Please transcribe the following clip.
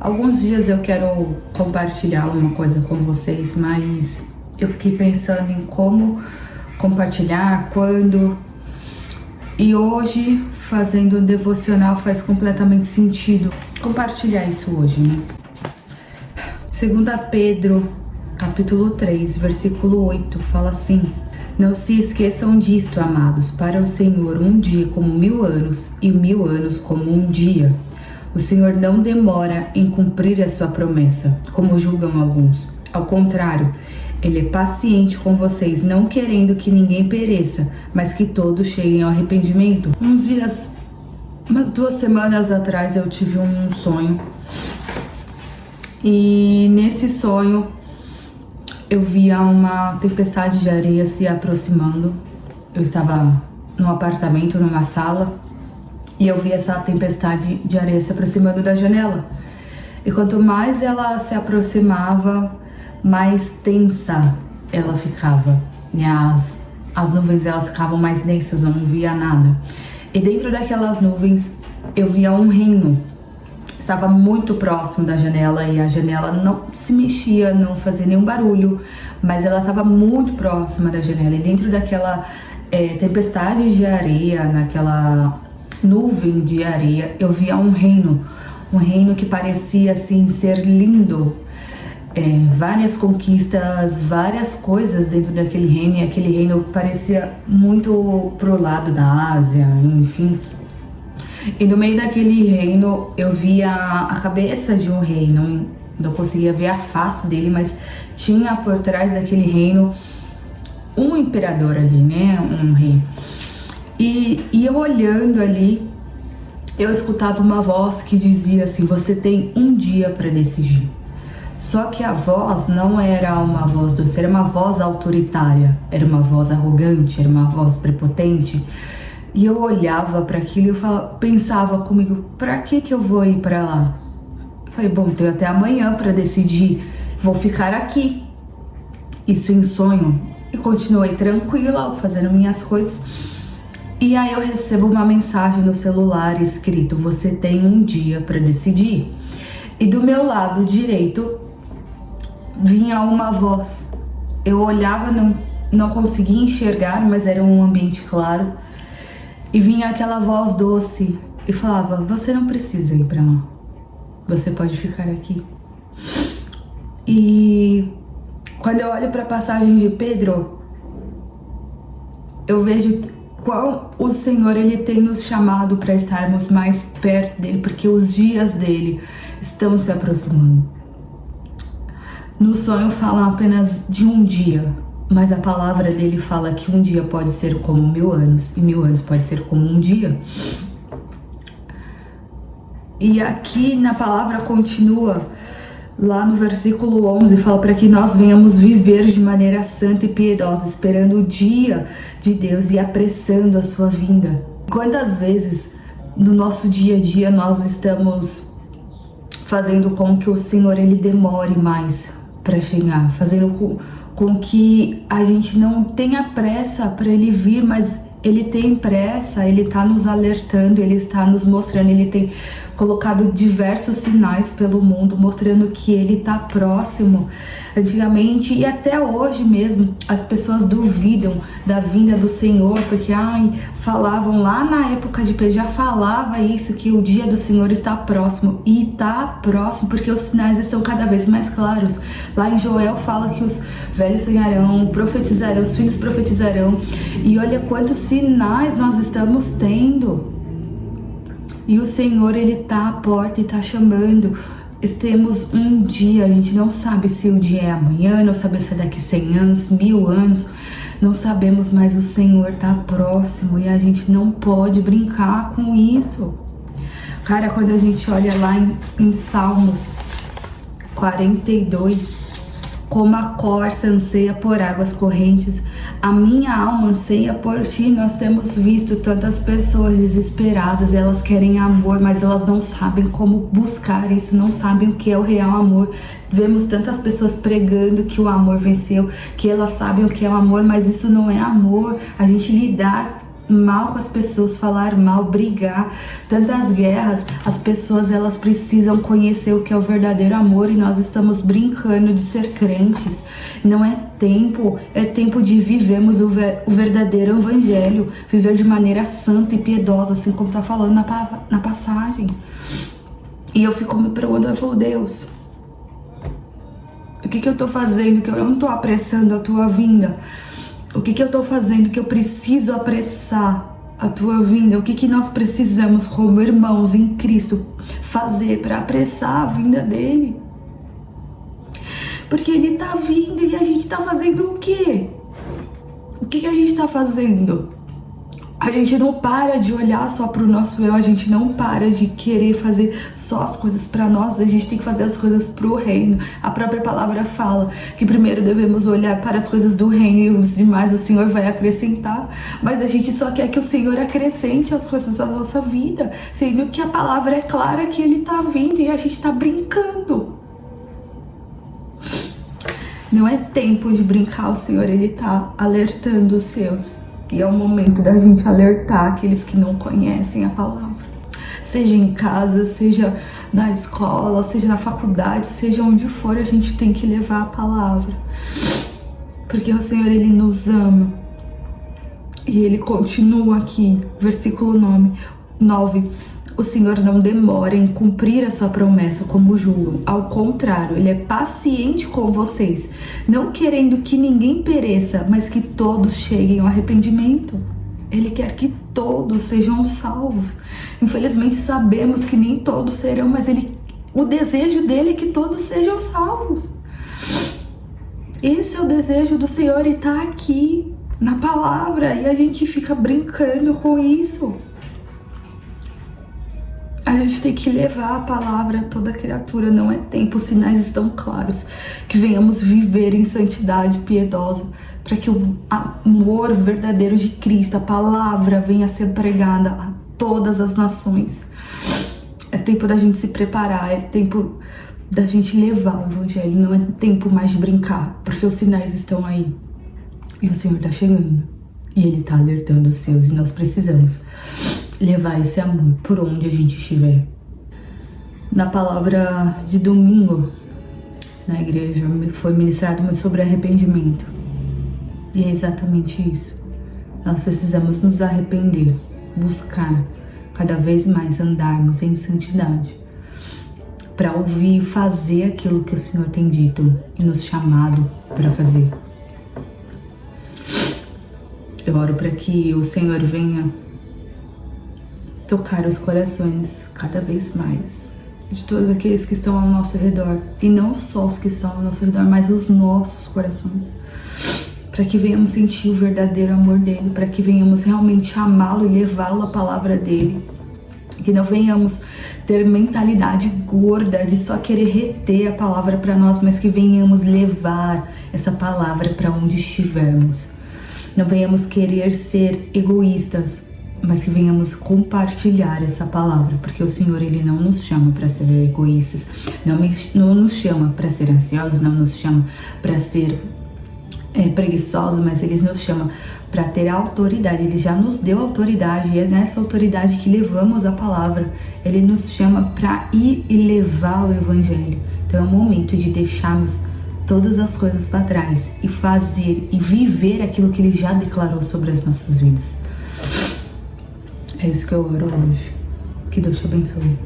Alguns dias eu quero compartilhar uma coisa com vocês, mas eu fiquei pensando em como compartilhar, quando. E hoje, fazendo um devocional, faz completamente sentido compartilhar isso hoje, né? 2 Pedro, capítulo 3, versículo 8, fala assim: Não se esqueçam disto, amados, para o Senhor um dia como 1000 anos, e 1000 anos como um dia. O Senhor não demora em cumprir a sua promessa, como julgam alguns. Ao contrário, Ele é paciente com vocês, não querendo que ninguém pereça, mas que todos cheguem ao arrependimento. Umas 2 semanas atrás, eu tive um sonho. E nesse sonho, eu via uma tempestade de areia se aproximando. Eu estava num apartamento, numa sala, e eu via essa tempestade de areia se aproximando da janela. E quanto mais ela se aproximava, mais tensa ela ficava. E as nuvens elas ficavam mais densas, eu não via nada. E dentro daquelas nuvens, eu via um reino. Estava muito próximo da janela e a janela não se mexia, não fazia nenhum barulho, mas ela estava muito próxima da janela. E dentro daquela tempestade de areia, naquela nuvem de areia, eu via um reino que parecia assim ser lindo. Várias conquistas, várias coisas dentro daquele reino, e aquele reino parecia muito pro lado da Ásia, enfim. E no meio daquele reino eu via a cabeça de um rei, não conseguia ver a face dele, mas tinha por trás daquele reino um imperador ali, né, um rei. E eu olhando ali, eu escutava uma voz que dizia assim: você tem um dia para decidir. Só que a voz não era uma voz doce, era uma voz autoritária, era uma voz arrogante, era uma voz prepotente. E eu olhava para aquilo e eu pensava comigo: pra que eu vou ir para lá? Eu falei: bom, tenho até amanhã para decidir, vou ficar aqui. Isso em sonho. E continuei tranquila, fazendo minhas coisas. E aí eu recebo uma mensagem no celular escrito: você tem um dia para decidir. E do meu lado direito vinha uma voz. Eu olhava, não conseguia enxergar, mas era um ambiente claro. E vinha aquela voz doce e falava: você não precisa ir para lá, você pode ficar aqui. E quando eu olho para a passagem de Pedro, eu vejo qual o Senhor ele tem nos chamado para estarmos mais perto dele, porque os dias dele estão se aproximando. No sonho fala apenas de um dia, mas a palavra dele fala que um dia pode ser como 1000 anos, e 1000 anos pode ser como um dia. E aqui na palavra continua, lá no versículo 11, fala para que nós venhamos viver de maneira santa e piedosa, esperando o dia de Deus e apressando a sua vinda. Quantas vezes no nosso dia a dia nós estamos fazendo com que o Senhor ele demore mais para chegar, fazendo com que a gente não tenha pressa para ele vir, mas ele tem pressa, ele está nos alertando, ele está nos mostrando, ele tem colocado diversos sinais pelo mundo, mostrando que ele está próximo. Antigamente e até hoje mesmo, as pessoas duvidam da vinda do Senhor, porque falavam lá na época de Pedro, já falava isso, que o dia do Senhor está próximo, e está próximo porque os sinais estão cada vez mais claros. Lá em Joel fala que os velhos sonharão, profetizarão, os filhos profetizarão, e olha quantos sinais nós estamos tendo. E o Senhor ele está à porta e está chamando. Temos um dia, a gente não sabe se o dia é amanhã, não sabe se é daqui 100 anos, 1000 anos, não sabemos, mas o Senhor está próximo e a gente não pode brincar com isso. Cara, quando a gente olha lá em Salmos 42, como a corça anseia por águas correntes, a minha alma anseia por ti. Nós temos visto tantas pessoas desesperadas, elas querem amor, mas elas não sabem como buscar isso, não sabem o que é o real amor. Vemos tantas pessoas pregando que o amor venceu, que elas sabem o que é o amor, mas isso não é amor. A gente lidar mal com as pessoas, falar mal, brigar, tantas guerras. As pessoas, elas precisam conhecer o que é o verdadeiro amor e nós estamos brincando de ser crentes. Não é tempo de vivermos o verdadeiro evangelho, viver de maneira santa e piedosa, assim como tá falando na passagem. E eu fico me perguntando, eu falo, Deus, o que eu tô fazendo que eu não tô apressando a tua vinda? O que eu tô fazendo que eu preciso apressar a tua vinda? O que nós precisamos, como irmãos em Cristo, fazer para apressar a vinda dele? Porque ele tá vindo e a gente tá fazendo o quê? O que a gente tá fazendo? A gente não para de olhar só pro nosso eu, a gente não para de querer fazer só as coisas pra nós, a gente tem que fazer as coisas pro reino. A própria palavra fala que primeiro devemos olhar para as coisas do reino e os demais o Senhor vai acrescentar, mas a gente só quer que o Senhor acrescente as coisas da nossa vida, sendo que a palavra é clara que ele tá vindo e a gente tá brincando. Não é tempo de brincar, o Senhor, ele tá alertando os seus. E é o momento da gente alertar aqueles que não conhecem a palavra. Seja em casa, seja na escola, seja na faculdade, seja onde for, a gente tem que levar a palavra. Porque o Senhor, ele nos ama. E ele continua aqui, versículo 9. O Senhor não demora em cumprir a sua promessa como julgam. Ao contrário, ele é paciente com vocês, não querendo que ninguém pereça, mas que todos cheguem ao arrependimento. Ele quer que todos sejam salvos. Infelizmente sabemos que nem todos serão, mas o desejo dele é que todos sejam salvos. Esse é o desejo do Senhor e está aqui na palavra, e a gente fica brincando com isso. A gente tem que levar a palavra a toda criatura, não é tempo, os sinais estão claros, que venhamos viver em santidade piedosa, para que o amor verdadeiro de Cristo, a palavra, venha a ser pregada a todas as nações. É tempo da gente se preparar, é tempo da gente levar o evangelho, não é tempo mais de brincar, porque os sinais estão aí, e o Senhor está chegando, e Ele está alertando os seus, e nós precisamos levar esse amor por onde a gente estiver. Na palavra de domingo, na igreja, foi ministrado muito sobre arrependimento. E é exatamente isso. Nós precisamos nos arrepender, buscar cada vez mais andarmos em santidade, para ouvir e fazer aquilo que o Senhor tem dito e nos chamado para fazer. Eu oro para que o Senhor venha tocar os corações cada vez mais de todos aqueles que estão ao nosso redor, e não só os que estão ao nosso redor, mas os nossos corações, para que venhamos sentir o verdadeiro amor dele, para que venhamos realmente amá-lo e levá-lo à palavra dele, que não venhamos ter mentalidade gorda de só querer reter a palavra para nós, mas que venhamos levar essa palavra para onde estivermos. Não venhamos querer ser egoístas, mas que venhamos compartilhar essa palavra, porque o Senhor, ele não nos chama para ser egoístas, não nos chama para ser ansiosos, não nos chama para ser preguiçosos, mas ele nos chama para ter autoridade. Ele já nos deu autoridade, e é nessa autoridade que levamos a palavra. Ele nos chama para ir e levar o evangelho. Então é o momento de deixarmos todas as coisas para trás e fazer e viver aquilo que ele já declarou sobre as nossas vidas. É isso que eu oro hoje. Que Deus te abençoe.